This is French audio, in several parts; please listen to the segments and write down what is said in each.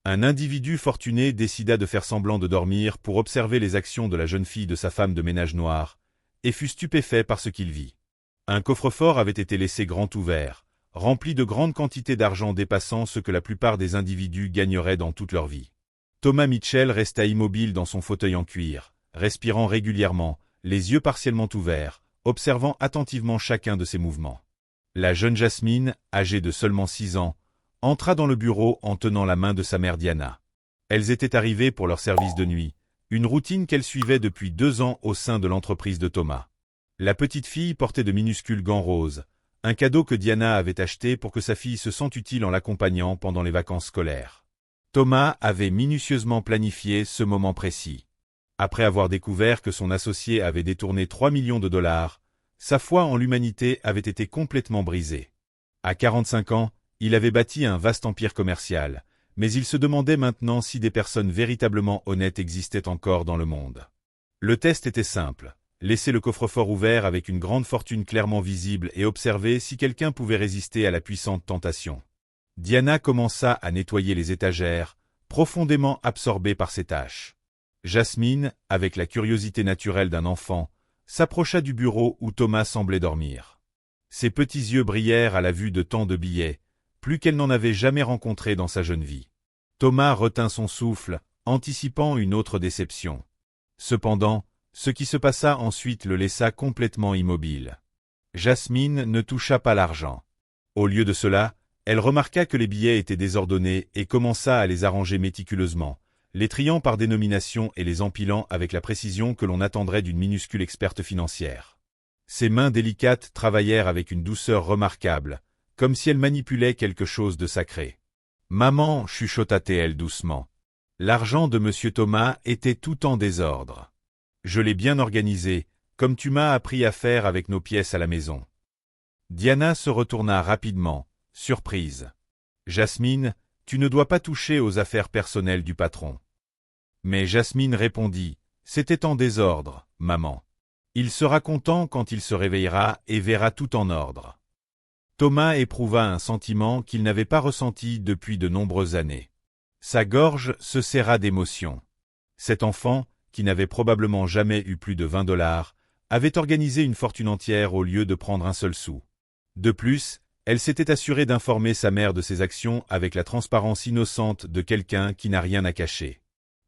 Un individu fortuné décida de faire semblant de dormir pour observer les actions de la jeune fille de sa femme de ménage noire, et fut stupéfait par ce qu'il vit. Un coffre-fort avait été laissé grand ouvert, rempli de grandes quantités d'argent dépassant ce que la plupart des individus gagneraient dans toute leur vie. Thomas Mitchell resta immobile dans son fauteuil en cuir, respirant régulièrement, les yeux partiellement ouverts, observant attentivement chacun de ses mouvements. La jeune Jasmine, âgée de seulement 6 ans, entra dans le bureau en tenant la main de sa mère Diana. Elles étaient arrivées pour leur service de nuit, une routine qu'elles suivaient depuis 2 ans au sein de l'entreprise de Thomas. La petite fille portait de minuscules gants roses, un cadeau que Diana avait acheté pour que sa fille se sente utile en l'accompagnant pendant les vacances scolaires. Thomas avait minutieusement planifié ce moment précis. Après avoir découvert que son associé avait détourné 3 millions de dollars, sa foi en l'humanité avait été complètement brisée. À 45 ans, il avait bâti un vaste empire commercial, mais il se demandait maintenant si des personnes véritablement honnêtes existaient encore dans le monde. Le test était simple. Laisser le coffre-fort ouvert avec une grande fortune clairement visible et observer si quelqu'un pouvait résister à la puissante tentation. Diana commença à nettoyer les étagères, profondément absorbée par ses tâches. Jasmine, avec la curiosité naturelle d'un enfant, s'approcha du bureau où Thomas semblait dormir. Ses petits yeux brillèrent à la vue de tant de billets, plus qu'elle n'en avait jamais rencontré dans sa jeune vie. Thomas retint son souffle, anticipant une autre déception. Cependant, ce qui se passa ensuite le laissa complètement immobile. Jasmine ne toucha pas l'argent. Au lieu de cela, elle remarqua que les billets étaient désordonnés et commença à les arranger méticuleusement, les triant par dénomination et les empilant avec la précision que l'on attendrait d'une minuscule experte financière. Ses mains délicates travaillèrent avec une douceur remarquable, comme si elle manipulait quelque chose de sacré. « Maman, chuchota-t-elle doucement. L'argent de Monsieur Thomas était tout en désordre. Je l'ai bien organisé, comme tu m'as appris à faire avec nos pièces à la maison. » Diana se retourna rapidement, surprise. « Jasmine, tu ne dois pas toucher aux affaires personnelles du patron. » Mais Jasmine répondit, « C'était en désordre, maman. Il sera content quand il se réveillera et verra tout en ordre. » Thomas éprouva un sentiment qu'il n'avait pas ressenti depuis de nombreuses années. Sa gorge se serra d'émotion. Cet enfant, qui n'avait probablement jamais eu plus de 20 $, avait organisé une fortune entière au lieu de prendre un seul sou. De plus, elle s'était assurée d'informer sa mère de ses actions avec la transparence innocente de quelqu'un qui n'a rien à cacher.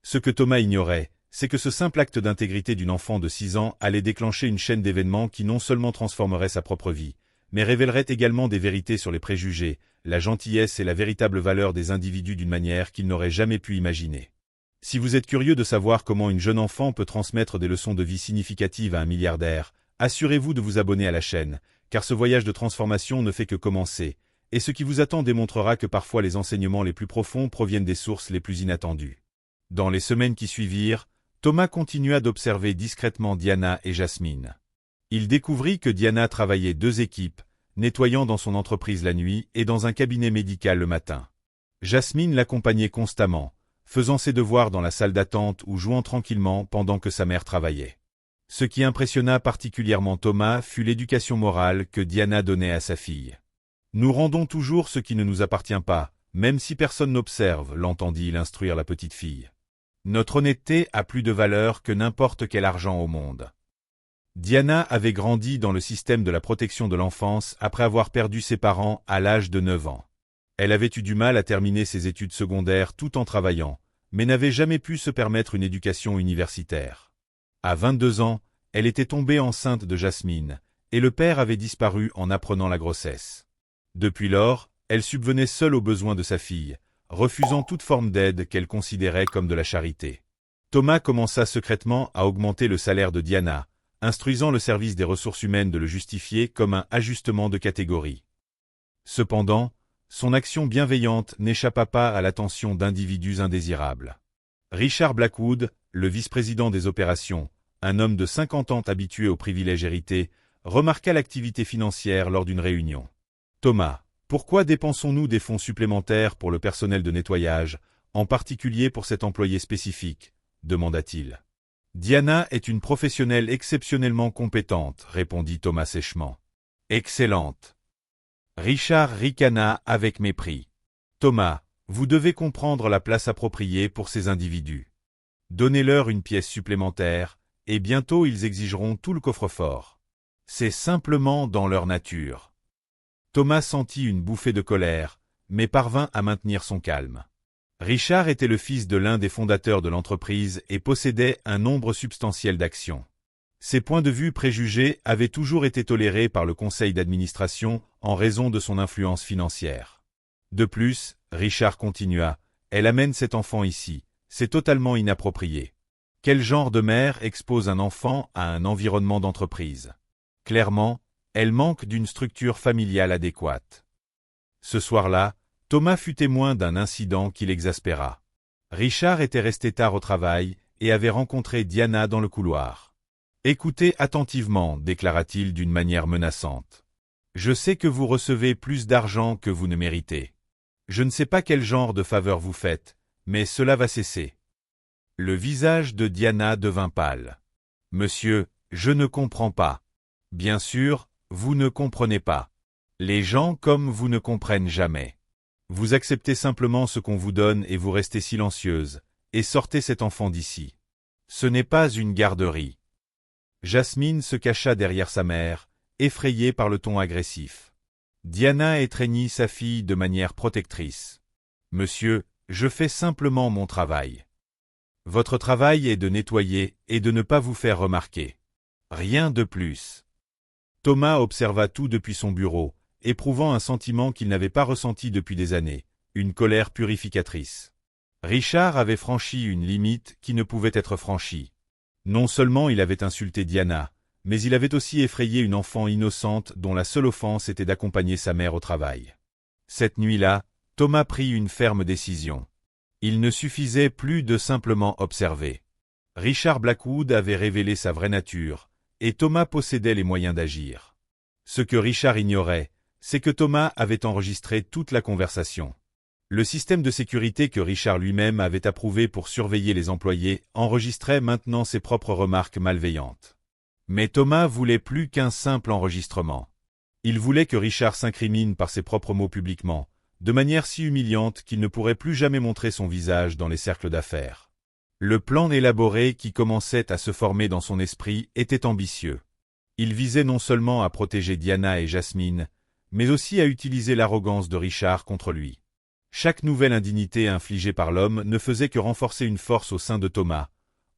Ce que Thomas ignorait, c'est que ce simple acte d'intégrité d'une enfant de 6 ans allait déclencher une chaîne d'événements qui non seulement transformerait sa propre vie, mais révélerait également des vérités sur les préjugés, la gentillesse et la véritable valeur des individus d'une manière qu'il n'aurait jamais pu imaginer. Si vous êtes curieux de savoir comment une jeune enfant peut transmettre des leçons de vie significatives à un milliardaire, assurez-vous de vous abonner à la chaîne, car ce voyage de transformation ne fait que commencer, et ce qui vous attend démontrera que parfois les enseignements les plus profonds proviennent des sources les plus inattendues. Dans les semaines qui suivirent, Thomas continua d'observer discrètement Diana et Jasmine. Il découvrit que Diana travaillait 2 équipes, nettoyant dans son entreprise la nuit et dans un cabinet médical le matin. Jasmine l'accompagnait constamment, faisant ses devoirs dans la salle d'attente ou jouant tranquillement pendant que sa mère travaillait. Ce qui impressionna particulièrement Thomas fut l'éducation morale que Diana donnait à sa fille. « Nous rendons toujours ce qui ne nous appartient pas, même si personne n'observe, l'entendit-il instruire la petite fille. Notre honnêteté a plus de valeur que n'importe quel argent au monde. » Diana avait grandi dans le système de la protection de l'enfance après avoir perdu ses parents à l'âge de 9 ans. Elle avait eu du mal à terminer ses études secondaires tout en travaillant, mais n'avait jamais pu se permettre une éducation universitaire. À 22 ans, elle était tombée enceinte de Jasmine, et le père avait disparu en apprenant la grossesse. Depuis lors, elle subvenait seule aux besoins de sa fille, refusant toute forme d'aide qu'elle considérait comme de la charité. Thomas commença secrètement à augmenter le salaire de Diana, instruisant le service des ressources humaines de le justifier comme un ajustement de catégorie. Cependant, son action bienveillante n'échappa pas à l'attention d'individus indésirables. Richard Blackwood, le vice-président des opérations, un homme de 50 ans habitué aux privilèges hérités, remarqua l'activité financière lors d'une réunion. « Thomas, pourquoi dépensons-nous des fonds supplémentaires pour le personnel de nettoyage, en particulier pour cet employé spécifique ?» demanda-t-il. « Diana est une professionnelle exceptionnellement compétente, répondit Thomas sèchement. Excellente. Richard ricana avec mépris. Thomas, Vous devez comprendre la place appropriée pour ces individus. Donnez-leur une pièce supplémentaire, et bientôt ils exigeront tout le coffre-fort. C'est simplement dans leur nature. Thomas sentit une bouffée de colère, mais parvint à maintenir son calme. Richard était le fils de l'un des fondateurs de l'entreprise et possédait un nombre substantiel d'actions. Ses points de vue préjugés avaient toujours été tolérés par le conseil d'administration en raison de son influence financière. De plus, Richard continua, « Elle amène cet enfant ici, c'est totalement inapproprié. Quel genre de mère expose un enfant à un environnement d'entreprise? Clairement, elle manque d'une structure familiale adéquate. » Ce soir-là, Thomas fut témoin d'un incident qui l'exaspéra. Richard était resté tard au travail et avait rencontré Diana dans le couloir. « Écoutez attentivement, déclara-t-il d'une manière menaçante. Je sais que vous recevez plus d'argent que vous ne méritez. Je ne sais pas quel genre de faveur vous faites, mais cela va cesser. » Le visage de Diana devint pâle. « Monsieur, je ne comprends pas. » « Bien sûr, vous ne comprenez pas. Les gens comme vous ne comprennent jamais. Vous acceptez simplement ce qu'on vous donne et vous restez silencieuse, et sortez cet enfant d'ici. Ce n'est pas une garderie. » Jasmine se cacha derrière sa mère, effrayée par le ton agressif. Diana étreignit sa fille de manière protectrice. « Monsieur, je fais simplement mon travail. Votre travail est de nettoyer et de ne pas vous faire remarquer. Rien de plus. » Thomas observa tout depuis son bureau, éprouvant un sentiment qu'il n'avait pas ressenti depuis des années, une colère purificatrice. Richard avait franchi une limite qui ne pouvait être franchie. Non seulement il avait insulté Diana, mais il avait aussi effrayé une enfant innocente dont la seule offense était d'accompagner sa mère au travail. Cette nuit-là, Thomas prit une ferme décision. Il ne suffisait plus de simplement observer. Richard Blackwood avait révélé sa vraie nature, et Thomas possédait les moyens d'agir. Ce que Richard ignorait, c'est que Thomas avait enregistré toute la conversation. Le système de sécurité que Richard lui-même avait approuvé pour surveiller les employés enregistrait maintenant ses propres remarques malveillantes. Mais Thomas voulait plus qu'un simple enregistrement. Il voulait que Richard s'incrimine par ses propres mots publiquement, de manière si humiliante qu'il ne pourrait plus jamais montrer son visage dans les cercles d'affaires. Le plan élaboré qui commençait à se former dans son esprit était ambitieux. Il visait non seulement à protéger Diana et Jasmine, mais aussi à utiliser l'arrogance de Richard contre lui. Chaque nouvelle indignité infligée par l'homme ne faisait que renforcer une force au sein de Thomas,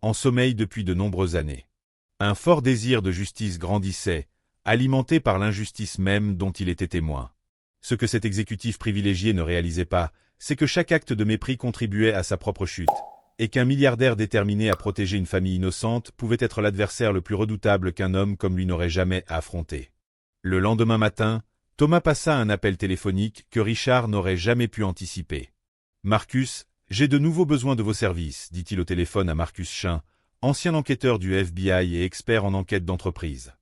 en sommeil depuis de nombreuses années. Un fort désir de justice grandissait, alimenté par l'injustice même dont il était témoin. Ce que cet exécutif privilégié ne réalisait pas, c'est que chaque acte de mépris contribuait à sa propre chute, et qu'un milliardaire déterminé à protéger une famille innocente pouvait être l'adversaire le plus redoutable qu'un homme comme lui n'aurait jamais à affronter. Le lendemain matin, Thomas passa un appel téléphonique que Richard n'aurait jamais pu anticiper. « Marcus, j'ai de nouveau besoin de vos services, » dit-il au téléphone à Marcus Chin, ancien enquêteur du FBI et expert en enquête d'entreprise.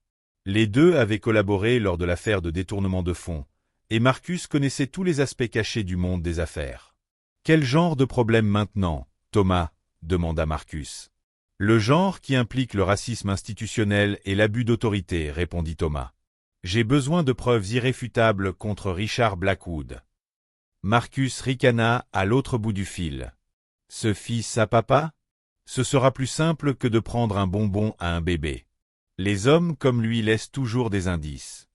Les deux avaient collaboré lors de l'affaire de détournement de fonds, et Marcus connaissait tous les aspects cachés du monde des affaires. « Quel genre de problème maintenant, Thomas ?» demanda Marcus. « Le genre qui implique le racisme institutionnel et l'abus d'autorité, » répondit Thomas. « J'ai besoin de preuves irréfutables contre Richard Blackwood. » Marcus ricana à l'autre bout du fil. « Ce fils à papa? Ce sera plus simple que de prendre un bonbon à un bébé. Les hommes comme lui laissent toujours des indices. »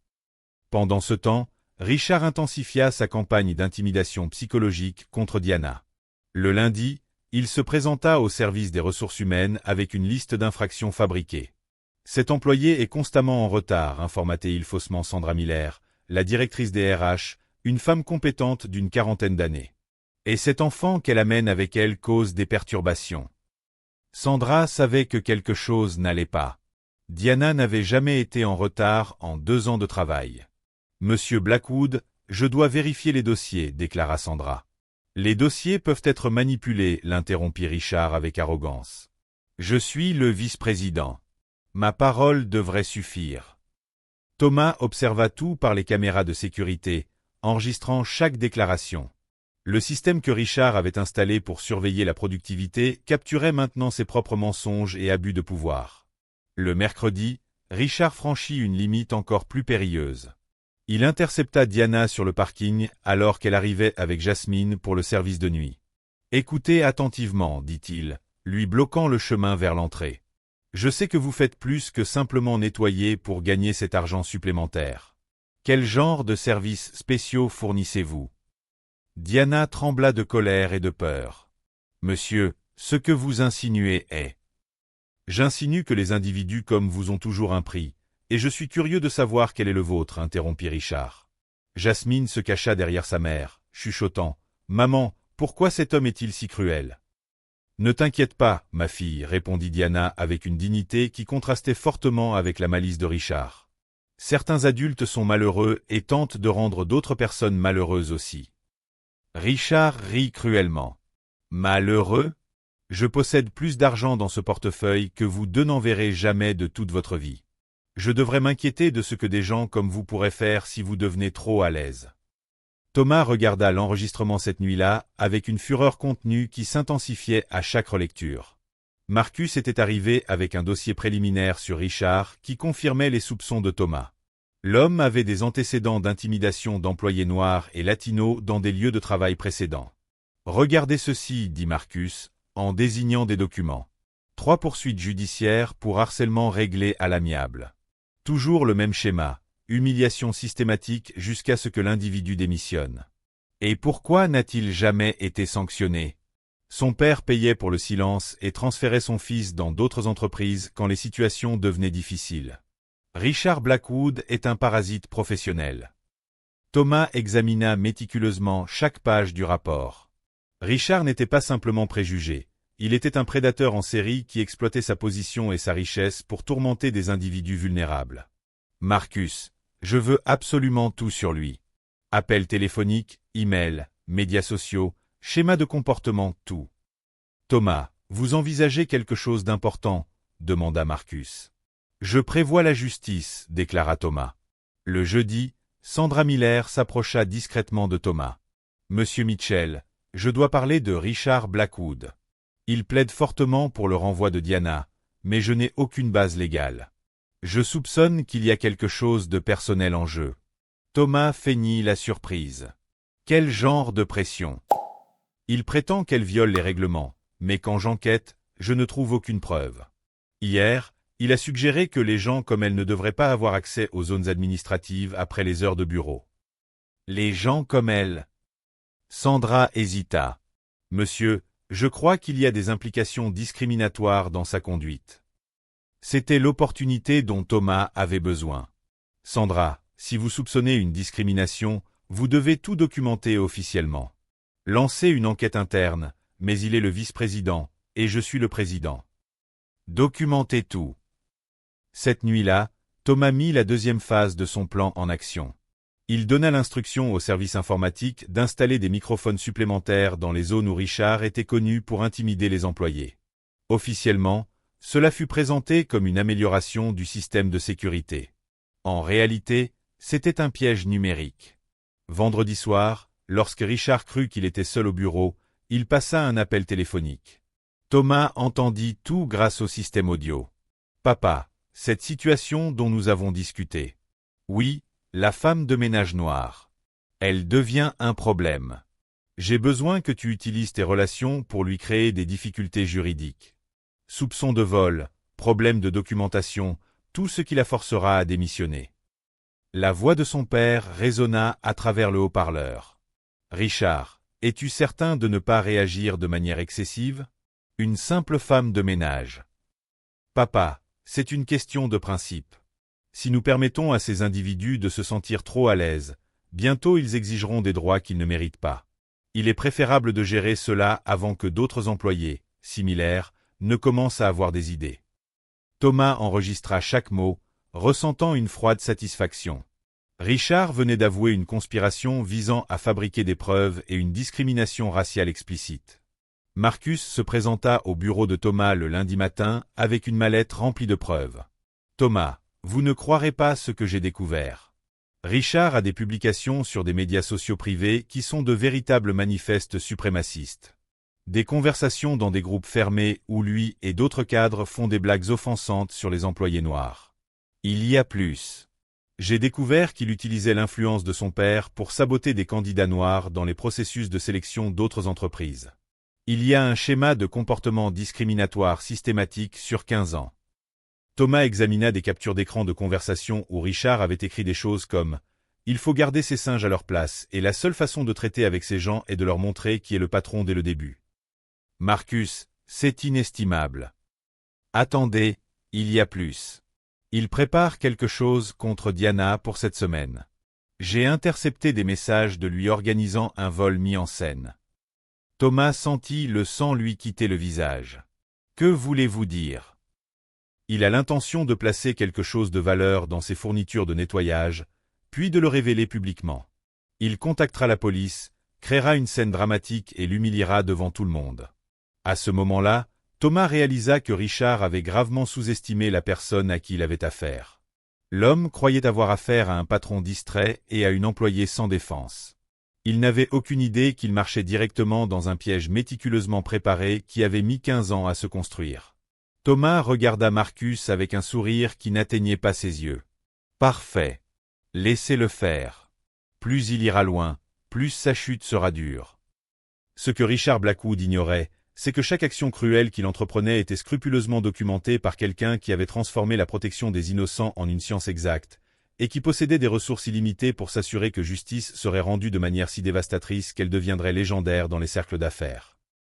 Pendant ce temps, Richard intensifia sa campagne d'intimidation psychologique contre Diana. Le lundi, il se présenta au service des ressources humaines avec une liste d'infractions fabriquées. « Cet employé est constamment en retard », informa-t-il faussement Sandra Miller, la directrice des RH, une femme compétente d'une 40aine d'années. « Et cet enfant qu'elle amène avec elle cause des perturbations. » Sandra savait que quelque chose n'allait pas. Diana n'avait jamais été en retard en 2 ans de travail. « Monsieur Blackwood, je dois vérifier les dossiers, » déclara Sandra. « Les dossiers peuvent être manipulés, » l'interrompit Richard avec arrogance. « Je suis le vice-président. Ma parole devrait suffire. » Thomas observa tout par les caméras de sécurité, enregistrant chaque déclaration. Le système que Richard avait installé pour surveiller la productivité capturait maintenant ses propres mensonges et abus de pouvoir. Le mercredi, Richard franchit une limite encore plus périlleuse. Il intercepta Diana sur le parking alors qu'elle arrivait avec Jasmine pour le service de nuit. « Écoutez attentivement, dit-il, lui bloquant le chemin vers l'entrée. Je sais que vous faites plus que simplement nettoyer pour gagner cet argent supplémentaire. Quel genre de services spéciaux fournissez-vous » Diana trembla de colère et de peur. « Monsieur, ce que vous insinuez est… » « J'insinue que les individus comme vous ont toujours un prix, et je suis curieux de savoir quel est le vôtre, interrompit Richard. Jasmine se cacha derrière sa mère, chuchotant. « Maman, pourquoi cet homme est-il si cruel ?»« Ne t'inquiète pas, ma fille, répondit Diana avec une dignité qui contrastait fortement avec la malice de Richard. Certains adultes sont malheureux et tentent de rendre d'autres personnes malheureuses aussi. Richard rit cruellement. Malheureux ? Je possède plus d'argent dans ce portefeuille que vous deux n'en verrez jamais de toute votre vie. Je devrais m'inquiéter de ce que des gens comme vous pourraient faire si vous devenez trop à l'aise. Thomas regarda l'enregistrement cette nuit-là avec une fureur contenue qui s'intensifiait à chaque relecture. Marcus était arrivé avec un dossier préliminaire sur Richard qui confirmait les soupçons de Thomas. L'homme avait des antécédents d'intimidation d'employés noirs et latinos dans des lieux de travail précédents. « Regardez ceci, dit Marcus, en désignant des documents. 3 poursuites judiciaires pour harcèlement réglé à l'amiable. Toujours le même schéma, humiliation systématique jusqu'à ce que l'individu démissionne. Et pourquoi n'a-t-il jamais été sanctionné? Son père payait pour le silence et transférait son fils dans d'autres entreprises quand les situations devenaient difficiles. Richard Blackwood est un parasite professionnel. Thomas examina méticuleusement chaque page du rapport. Richard n'était pas simplement préjugé, il était un prédateur en série qui exploitait sa position et sa richesse pour tourmenter des individus vulnérables. Marcus, je veux absolument tout sur lui. Appels téléphoniques, emails, médias sociaux, schéma de comportement, tout. Thomas, vous envisagez quelque chose d'important, demanda Marcus. Je prévois la justice, déclara Thomas. Le jeudi, Sandra Miller s'approcha discrètement de Thomas. Monsieur Mitchell, je dois parler de Richard Blackwood. Il plaide fortement pour le renvoi de Diana, mais je n'ai aucune base légale. Je soupçonne qu'il y a quelque chose de personnel en jeu. Thomas feignit la surprise. Quel genre de pression? Il prétend qu'elle viole les règlements, mais quand j'enquête, je ne trouve aucune preuve. Hier, il a suggéré que les gens comme elle ne devraient pas avoir accès aux zones administratives après les heures de bureau. Les gens comme elle. Sandra hésita. Monsieur, je crois qu'il y a des implications discriminatoires dans sa conduite. C'était l'opportunité dont Thomas avait besoin. Sandra, si vous soupçonnez une discrimination, vous devez tout documenter officiellement. Lancez une enquête interne, mais il est le vice-président, et je suis le président. Documentez tout. Cette nuit-là, Thomas mit la deuxième phase de son plan en action. Il donna l'instruction au service informatique d'installer des microphones supplémentaires dans les zones où Richard était connu pour intimider les employés. Officiellement, cela fut présenté comme une amélioration du système de sécurité. En réalité, c'était un piège numérique. Vendredi soir, lorsque Richard crut qu'il était seul au bureau, il passa un appel téléphonique. Thomas entendit tout grâce au système audio. « Papa, cette situation dont nous avons discuté. Oui, la femme de ménage noire. Elle devient un problème. J'ai besoin que tu utilises tes relations pour lui créer des difficultés juridiques. Soupçons de vol, problème de documentation, tout ce qui la forcera à démissionner. » La voix de son père résonna à travers le haut-parleur. « Richard, es-tu certain de ne pas réagir de manière excessive? Une simple femme de ménage. »« Papa, c'est une question de principe. Si nous permettons à ces individus de se sentir trop à l'aise, bientôt ils exigeront des droits qu'ils ne méritent pas. Il est préférable de gérer cela avant que d'autres employés, similaires, ne commencent à avoir des idées. » Thomas enregistra chaque mot, ressentant une froide satisfaction. Richard venait d'avouer une conspiration visant à fabriquer des preuves et une discrimination raciale explicite. Marcus se présenta au bureau de Thomas le lundi matin avec une mallette remplie de preuves. « Thomas, vous ne croirez pas ce que j'ai découvert. Richard a des publications sur des médias sociaux privés qui sont de véritables manifestes suprémacistes. Des conversations dans des groupes fermés où lui et d'autres cadres font des blagues offensantes sur les employés noirs. Il y a plus. J'ai découvert qu'il utilisait l'influence de son père pour saboter des candidats noirs dans les processus de sélection d'autres entreprises. Il y a un schéma de comportement discriminatoire systématique sur 15 ans. Thomas examina des captures d'écran de conversation où Richard avait écrit des choses comme « Il faut garder ces singes à leur place et la seule façon de traiter avec ces gens est de leur montrer qui est le patron dès le début. » Marcus, c'est inestimable. Attendez, il y a plus. Il prépare quelque chose contre Diana pour cette semaine. J'ai intercepté des messages de lui organisant un vol mis en scène. Thomas sentit le sang lui quitter le visage. Que voulez-vous dire? Il a l'intention de placer quelque chose de valeur dans ses fournitures de nettoyage, puis de le révéler publiquement. Il contactera la police, créera une scène dramatique et l'humiliera devant tout le monde. À ce moment-là, Thomas réalisa que Richard avait gravement sous-estimé la personne à qui il avait affaire. L'homme croyait avoir affaire à un patron distrait et à une employée sans défense. Il n'avait aucune idée qu'il marchait directement dans un piège méticuleusement préparé qui avait mis 15 ans à se construire. Thomas regarda Marcus avec un sourire qui n'atteignait pas ses yeux. « Parfait. Laissez-le faire. Plus il ira loin, plus sa chute sera dure. » Ce que Richard Blackwood ignorait, c'est que chaque action cruelle qu'il entreprenait était scrupuleusement documentée par quelqu'un qui avait transformé la protection des innocents en une science exacte, et qui possédait des ressources illimitées pour s'assurer que justice serait rendue de manière si dévastatrice qu'elle deviendrait légendaire dans les cercles d'affaires.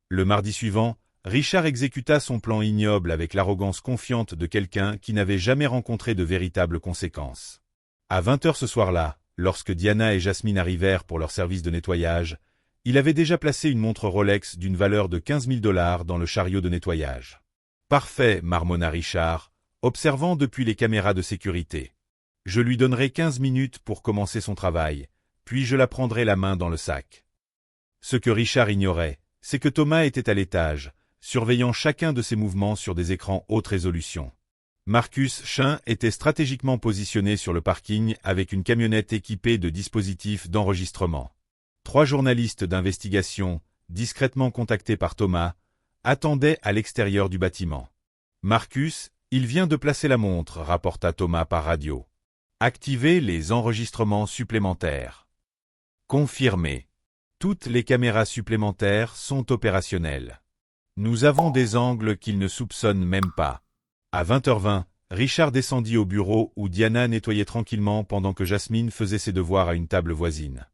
Le mardi suivant, Richard exécuta son plan ignoble avec l'arrogance confiante de quelqu'un qui n'avait jamais rencontré de véritables conséquences. À 20h ce soir-là, lorsque Diana et Jasmine arrivèrent pour leur service de nettoyage, il avait déjà placé une montre Rolex d'une valeur de 15 000 $ dans le chariot de nettoyage. « Parfait, marmonna Richard, observant depuis les caméras de sécurité. Je lui donnerai 15 minutes pour commencer son travail, puis je la prendrai la main dans le sac. » Ce que Richard ignorait, c'est que Thomas était à l'étage, surveillant chacun de ses mouvements sur des écrans haute résolution. Marcus Chin était stratégiquement positionné sur le parking avec une camionnette équipée de dispositifs d'enregistrement. 3 journalistes d'investigation, discrètement contactés par Thomas, attendaient à l'extérieur du bâtiment. « Marcus, il vient de placer la montre », rapporta Thomas par radio. « Activez les enregistrements supplémentaires. » Confirmé. Toutes les caméras supplémentaires sont opérationnelles. Nous avons des angles qu'ils ne soupçonnent même pas. À 20h20, Richard descendit au bureau où Diana nettoyait tranquillement pendant que Jasmine faisait ses devoirs à une table voisine.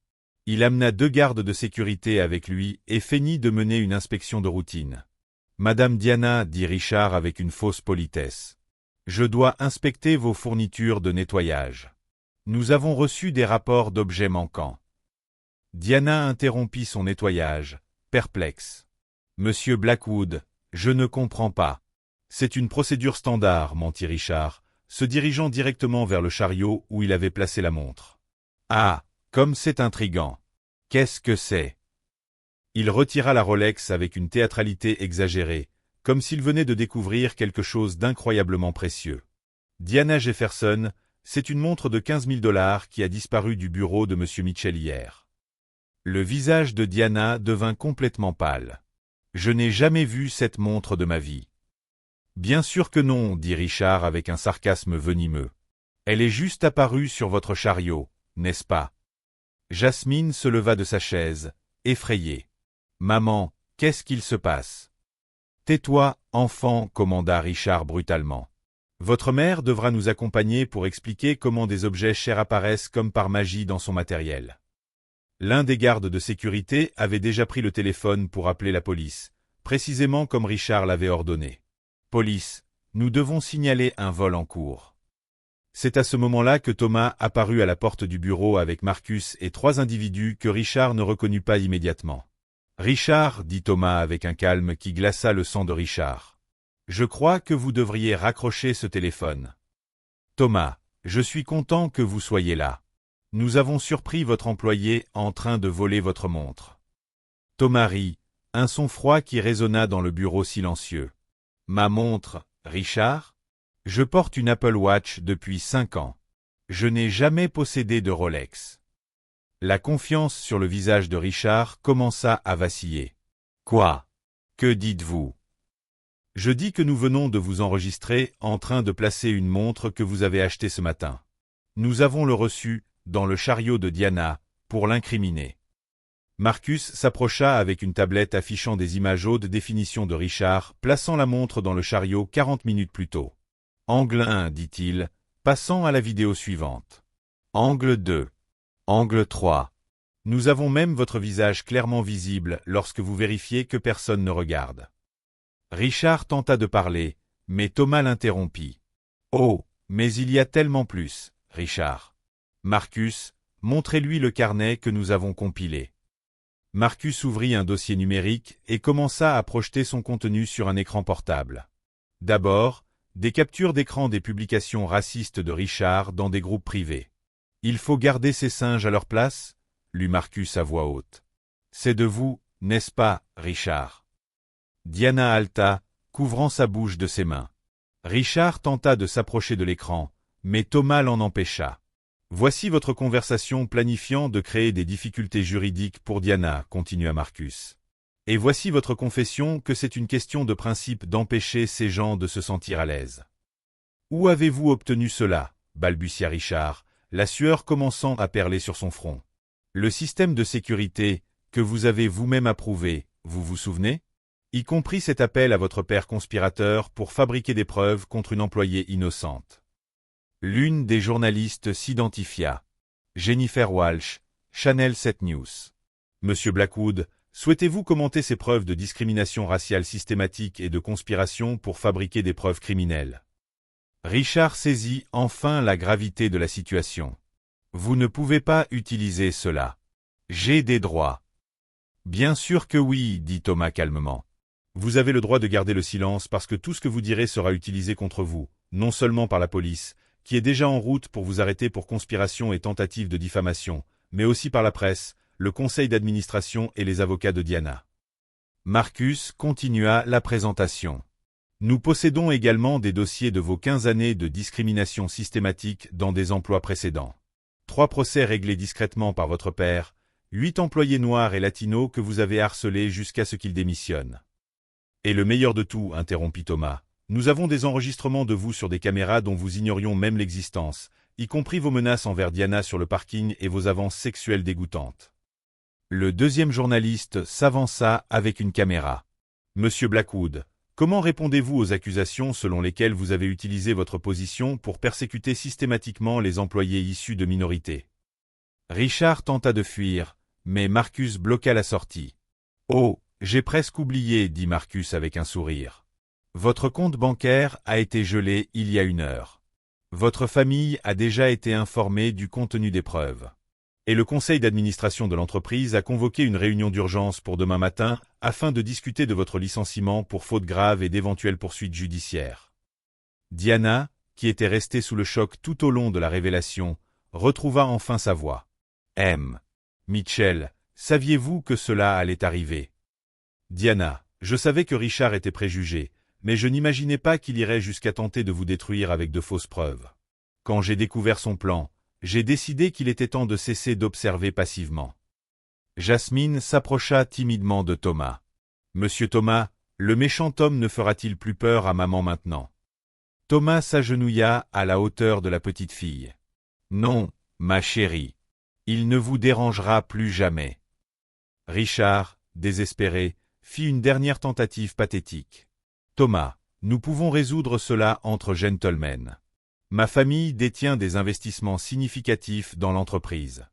Il amena 2 gardes de sécurité avec lui et feignit de mener une inspection de routine. « Madame Diana, » dit Richard avec une fausse politesse, « je dois inspecter vos fournitures de nettoyage. Nous avons reçu des rapports d'objets manquants. » Diana interrompit son nettoyage, perplexe. « Monsieur Blackwood, je ne comprends pas. » « C'est une procédure standard, » mentit Richard, se dirigeant directement vers le chariot où il avait placé la montre. « Ah, comme c'est intriguant. Qu'est-ce que c'est ?» Il retira la Rolex avec une théâtralité exagérée, comme s'il venait de découvrir quelque chose d'incroyablement précieux. « Diana Jefferson, c'est une montre de 15 000 $ qui a disparu du bureau de M. Mitchell hier. » Le visage de Diana devint complètement pâle. « Je n'ai jamais vu cette montre de ma vie. » « Bien sûr que non, » dit Richard avec un sarcasme venimeux. « Elle est juste apparue sur votre chariot, n'est-ce pas ?» Jasmine se leva de sa chaise, effrayée. « Maman, qu'est-ce qu'il se passe ?»« Tais-toi, enfant, » commanda Richard brutalement. « Votre mère devra nous accompagner pour expliquer comment des objets chers apparaissent comme par magie dans son matériel. » L'un des gardes de sécurité avait déjà pris le téléphone pour appeler la police, précisément comme Richard l'avait ordonné. « Police, nous devons signaler un vol en cours. » C'est à ce moment-là que Thomas apparut à la porte du bureau avec Marcus et 3 individus que Richard ne reconnut pas immédiatement. « Richard, » dit Thomas avec un calme qui glaça le sang de Richard. « Je crois que vous devriez raccrocher ce téléphone. »« Thomas, je suis content que vous soyez là. Nous avons surpris votre employé en train de voler votre montre. » Thomas rit, un son froid qui résonna dans le bureau silencieux. « Ma montre, Richard ? Je porte une Apple Watch depuis 5 ans. Je n'ai jamais possédé de Rolex. » La confiance sur le visage de Richard commença à vaciller. « Quoi ? Que dites-vous ? » ?»« Je dis que nous venons de vous enregistrer en train de placer une montre que vous avez achetée ce matin. » Nous avons le reçu, dans le chariot de Diana, pour l'incriminer. Marcus s'approcha avec une tablette affichant des images haute définition de Richard, plaçant la montre dans le chariot 40 minutes plus tôt. Angle 1, dit-il, passant à la vidéo suivante. Angle 2. Angle 3. Nous avons même votre visage clairement visible lorsque vous vérifiez que personne ne regarde. Richard tenta de parler, mais Thomas l'interrompit. Oh, mais il y a tellement plus, Richard. Marcus, montrez-lui le carnet que nous avons compilé. Marcus ouvrit un dossier numérique et commença à projeter son contenu sur un écran portable. D'abord, des captures d'écran des publications racistes de Richard dans des groupes privés. Il faut garder ces singes à leur place, lut Marcus à voix haute. C'est de vous, n'est-ce pas, Richard? Diana halta, couvrant sa bouche de ses mains. Richard tenta de s'approcher de l'écran, mais Thomas l'en empêcha. Voici votre conversation planifiant de créer des difficultés juridiques pour Diana, continua Marcus. Et voici votre confession que c'est une question de principe d'empêcher ces gens de se sentir à l'aise. Où avez-vous obtenu cela? Balbutia Richard, la sueur commençant à perler sur son front. Le système de sécurité, que vous avez vous-même approuvé, vous vous souvenez? Y compris cet appel à votre père conspirateur pour fabriquer des preuves contre une employée innocente. L'une des journalistes s'identifia. Jennifer Walsh, Channel 7 News. Monsieur Blackwood, souhaitez-vous commenter ces preuves de discrimination raciale systématique et de conspiration pour fabriquer des preuves criminelles? Richard saisit enfin la gravité de la situation. Vous ne pouvez pas utiliser cela. J'ai des droits. Bien sûr que oui, dit Thomas calmement. Vous avez le droit de garder le silence parce que tout ce que vous direz sera utilisé contre vous, non seulement par la police, qui est déjà en route pour vous arrêter pour conspiration et tentative de diffamation, mais aussi par la presse, le conseil d'administration et les avocats de Diana. Marcus continua la présentation. Nous possédons également des dossiers de vos 15 années de discrimination systématique dans des emplois précédents. 3 procès réglés discrètement par votre père, 8 employés noirs et latinos que vous avez harcelés jusqu'à ce qu'ils démissionnent. Et le meilleur de tout, interrompit Thomas, nous avons des enregistrements de vous sur des caméras dont vous ignorions même l'existence, y compris vos menaces envers Diana sur le parking et vos avances sexuelles dégoûtantes. Le deuxième journaliste s'avança avec une caméra. Monsieur Blackwood, comment répondez-vous aux accusations selon lesquelles vous avez utilisé votre position pour persécuter systématiquement les employés issus de minorités? Richard tenta de fuir, mais Marcus bloqua la sortie. Oh, j'ai presque oublié, dit Marcus avec un sourire. Votre compte bancaire a été gelé il y a 1 heure. Votre famille a déjà été informée du contenu des preuves. Et le conseil d'administration de l'entreprise a convoqué une réunion d'urgence pour demain matin afin de discuter de votre licenciement pour faute grave et d'éventuelles poursuites judiciaires. Diana, qui était restée sous le choc tout au long de la révélation, retrouva enfin sa voix. M. Mitchell, saviez-vous que cela allait arriver? Diana, je savais que Richard était préjugé, mais je n'imaginais pas qu'il irait jusqu'à tenter de vous détruire avec de fausses preuves. Quand j'ai découvert son plan, j'ai décidé qu'il était temps de cesser d'observer passivement. Jasmine s'approcha timidement de Thomas. Monsieur Thomas, le méchant homme ne fera-t-il plus peur à maman maintenant? Thomas s'agenouilla à la hauteur de la petite fille. Non, ma chérie. Il ne vous dérangera plus jamais. Richard, désespéré, fit une dernière tentative pathétique. Thomas, nous pouvons résoudre cela entre gentlemen. Ma famille détient des investissements significatifs dans l'entreprise.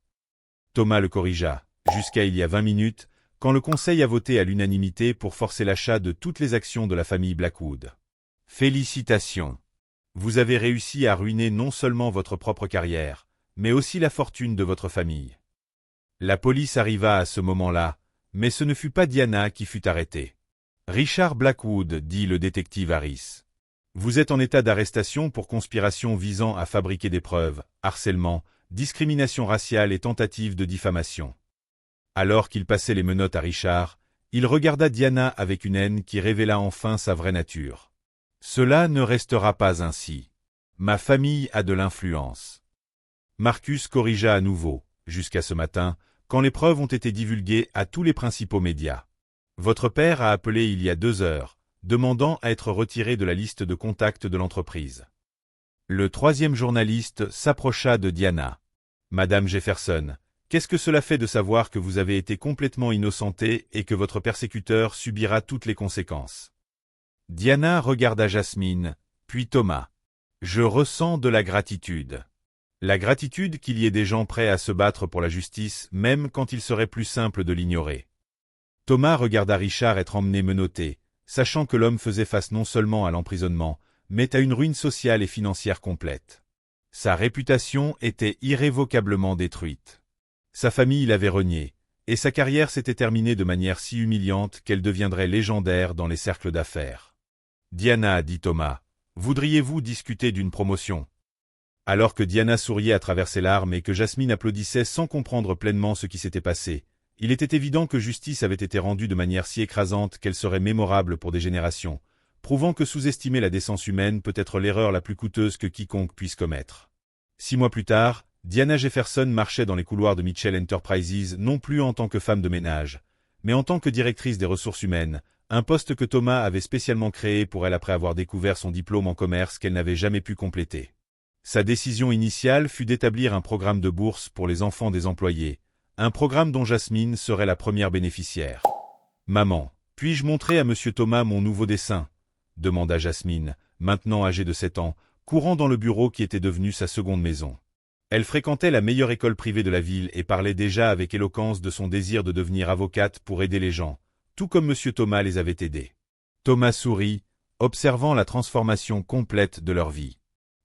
Thomas le corrigea, jusqu'à il y a 20 minutes, quand le conseil a voté à l'unanimité pour forcer l'achat de toutes les actions de la famille Blackwood. Félicitations. Vous avez réussi à ruiner non seulement votre propre carrière, mais aussi la fortune de votre famille. La police arriva à ce moment-là, mais ce ne fut pas Diana qui fut arrêtée. Richard Blackwood, dit le détective Harris. Vous êtes en état d'arrestation pour conspiration visant à fabriquer des preuves, harcèlement, discrimination raciale et tentative de diffamation. Alors qu'il passait les menottes à Richard, il regarda Diana avec une haine qui révéla enfin sa vraie nature. Cela ne restera pas ainsi. Ma famille a de l'influence. Marcus corrigea à nouveau, jusqu'à ce matin, quand les preuves ont été divulguées à tous les principaux médias. Votre père a appelé il y a 2 heures, demandant à être retiré de la liste de contacts de l'entreprise. Le troisième journaliste s'approcha de Diana. « Madame Jefferson, qu'est-ce que cela fait de savoir que vous avez été complètement innocentée et que votre persécuteur subira toutes les conséquences ?» Diana regarda Jasmine, puis Thomas. « Je ressens de la gratitude. La gratitude qu'il y ait des gens prêts à se battre pour la justice, même quand il serait plus simple de l'ignorer. » Thomas regarda Richard être emmené menotté, sachant que l'homme faisait face non seulement à l'emprisonnement, mais à une ruine sociale et financière complète. Sa réputation était irrévocablement détruite. Sa famille l'avait renié, et sa carrière s'était terminée de manière si humiliante qu'elle deviendrait légendaire dans les cercles d'affaires. « Diana, dit Thomas, voudriez-vous discuter d'une promotion ?» Alors que Diana souriait à travers ses larmes et que Jasmine applaudissait sans comprendre pleinement ce qui s'était passé, il était évident que justice avait été rendue de manière si écrasante qu'elle serait mémorable pour des générations, prouvant que sous-estimer la décence humaine peut être l'erreur la plus coûteuse que quiconque puisse commettre. 6 mois plus tard, Diana Jefferson marchait dans les couloirs de Mitchell Enterprises non plus en tant que femme de ménage, mais en tant que directrice des ressources humaines, un poste que Thomas avait spécialement créé pour elle après avoir découvert son diplôme en commerce qu'elle n'avait jamais pu compléter. Sa décision initiale fut d'établir un programme de bourse pour les enfants des employés, un programme dont Jasmine serait la première bénéficiaire. « Maman, puis-je montrer à Monsieur Thomas mon nouveau dessin ?» demanda Jasmine, maintenant âgée de 7 ans, courant dans le bureau qui était devenu sa seconde maison. Elle fréquentait la meilleure école privée de la ville et parlait déjà avec éloquence de son désir de devenir avocate pour aider les gens, tout comme Monsieur Thomas les avait aidés. Thomas sourit, observant la transformation complète de leur vie.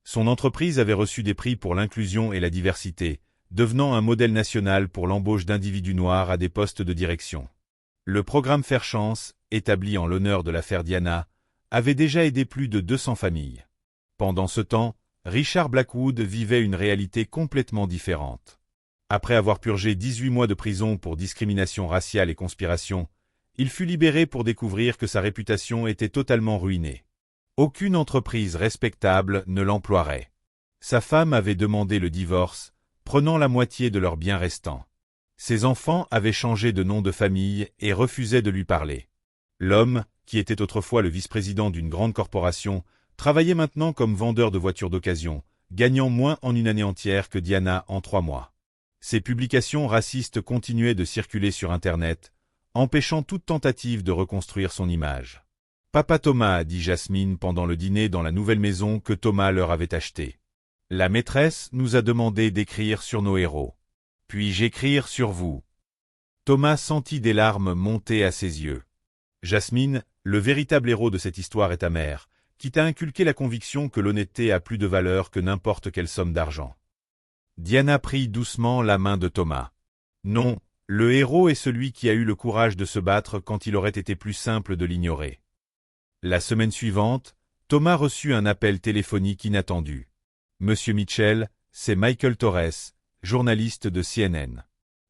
Son entreprise avait reçu des prix pour l'inclusion et la diversité, devenant un modèle national pour l'embauche d'individus noirs à des postes de direction. Le programme Faire Chance, établi en l'honneur de l'affaire Diana, avait déjà aidé plus de 200 familles. Pendant ce temps, Richard Blackwood vivait une réalité complètement différente. Après avoir purgé 18 mois de prison pour discrimination raciale et conspiration, il fut libéré pour découvrir que sa réputation était totalement ruinée. Aucune entreprise respectable ne l'emploierait. Sa femme avait demandé le divorce, prenant la moitié de leurs biens restants. Ses enfants avaient changé de nom de famille et refusaient de lui parler. L'homme, qui était autrefois le vice-président d'une grande corporation, travaillait maintenant comme vendeur de voitures d'occasion, gagnant moins en une année entière que Diana en 3 mois. Ses publications racistes continuaient de circuler sur Internet, empêchant toute tentative de reconstruire son image. « Papa Thomas, dit Jasmine pendant le dîner dans la nouvelle maison que Thomas leur avait achetée. La maîtresse nous a demandé d'écrire sur nos héros. Puis-je écrire sur vous ?» Thomas sentit des larmes monter à ses yeux. Jasmine, le véritable héros de cette histoire est ta mère, qui t'a inculqué la conviction que l'honnêteté a plus de valeur que n'importe quelle somme d'argent. Diana prit doucement la main de Thomas. Non, le héros est celui qui a eu le courage de se battre quand il aurait été plus simple de l'ignorer. La semaine suivante, Thomas reçut un appel téléphonique inattendu. « Monsieur Mitchell, c'est Michael Torres, journaliste de CNN.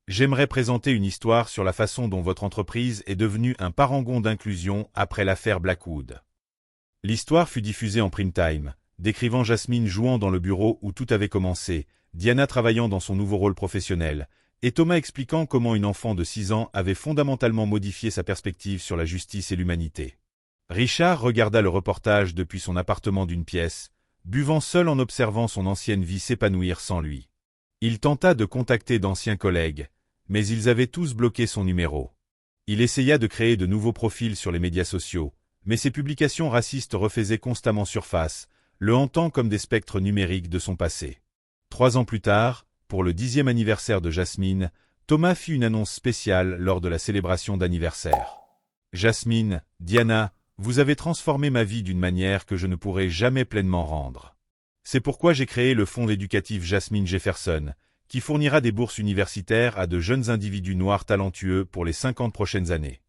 J'aimerais présenter une histoire sur la façon dont votre entreprise est devenue un parangon d'inclusion après l'affaire Blackwood. » L'histoire fut diffusée en prime time, décrivant Jasmine jouant dans le bureau où tout avait commencé, Diana travaillant dans son nouveau rôle professionnel, et Thomas expliquant comment une enfant de 6 ans avait fondamentalement modifié sa perspective sur la justice et l'humanité. Richard regarda le reportage depuis son appartement d'une pièce, buvant seul en observant son ancienne vie s'épanouir sans lui. Il tenta de contacter d'anciens collègues, mais ils avaient tous bloqué son numéro. Il essaya de créer de nouveaux profils sur les médias sociaux, mais ses publications racistes refaisaient constamment surface, le hantant comme des spectres numériques de son passé. 3 ans plus tard, pour le 10e anniversaire de Jasmine, Thomas fit une annonce spéciale lors de la célébration d'anniversaire. « Jasmine, Diana, vous avez transformé ma vie d'une manière que je ne pourrai jamais pleinement rendre. C'est pourquoi j'ai créé le fonds éducatif Jasmine Jefferson, qui fournira des bourses universitaires à de jeunes individus noirs talentueux pour les 50 prochaines années. »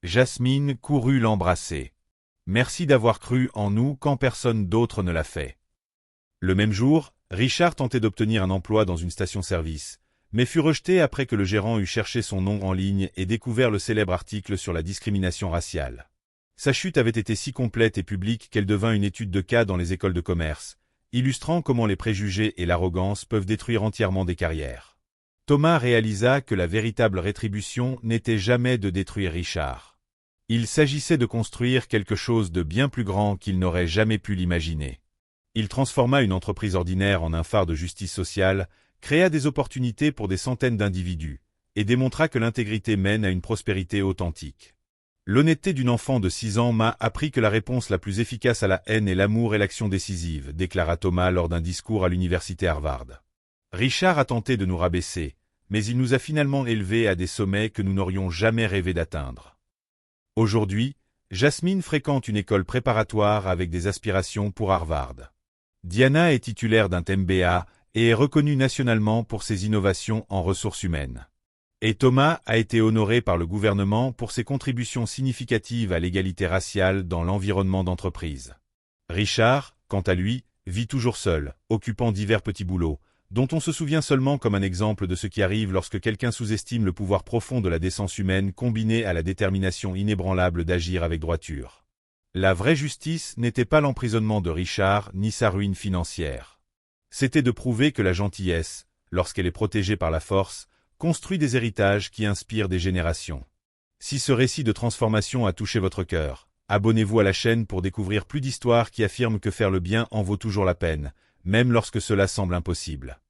Jasmine courut l'embrasser. « Merci d'avoir cru en nous quand personne d'autre ne l'a fait. » Le même jour, Richard tentait d'obtenir un emploi dans une station-service, mais fut rejeté après que le gérant eut cherché son nom en ligne et découvert le célèbre article sur la discrimination raciale. Sa chute avait été si complète et publique qu'elle devint une étude de cas dans les écoles de commerce, illustrant comment les préjugés et l'arrogance peuvent détruire entièrement des carrières. Thomas réalisa que la véritable rétribution n'était jamais de détruire Richard. Il s'agissait de construire quelque chose de bien plus grand qu'il n'aurait jamais pu l'imaginer. Il transforma une entreprise ordinaire en un phare de justice sociale, créa des opportunités pour des centaines d'individus, et démontra que l'intégrité mène à une prospérité authentique. L'honnêteté d'une enfant de 6 ans m'a appris que la réponse la plus efficace à la haine est l'amour et l'action décisive, déclara Thomas lors d'un discours à l'université Harvard. Richard a tenté de nous rabaisser, mais il nous a finalement élevés à des sommets que nous n'aurions jamais rêvé d'atteindre. Aujourd'hui, Jasmine fréquente une école préparatoire avec des aspirations pour Harvard. Diana est titulaire d'un MBA et est reconnue nationalement pour ses innovations en ressources humaines. Et Thomas a été honoré par le gouvernement pour ses contributions significatives à l'égalité raciale dans l'environnement d'entreprise. Richard, quant à lui, vit toujours seul, occupant divers petits boulots, dont on se souvient seulement comme un exemple de ce qui arrive lorsque quelqu'un sous-estime le pouvoir profond de la décence humaine combiné à la détermination inébranlable d'agir avec droiture. La vraie justice n'était pas l'emprisonnement de Richard ni sa ruine financière. C'était de prouver que la gentillesse, lorsqu'elle est protégée par la force, construit des héritages qui inspirent des générations. Si ce récit de transformation a touché votre cœur, abonnez-vous à la chaîne pour découvrir plus d'histoires qui affirment que faire le bien en vaut toujours la peine, même lorsque cela semble impossible.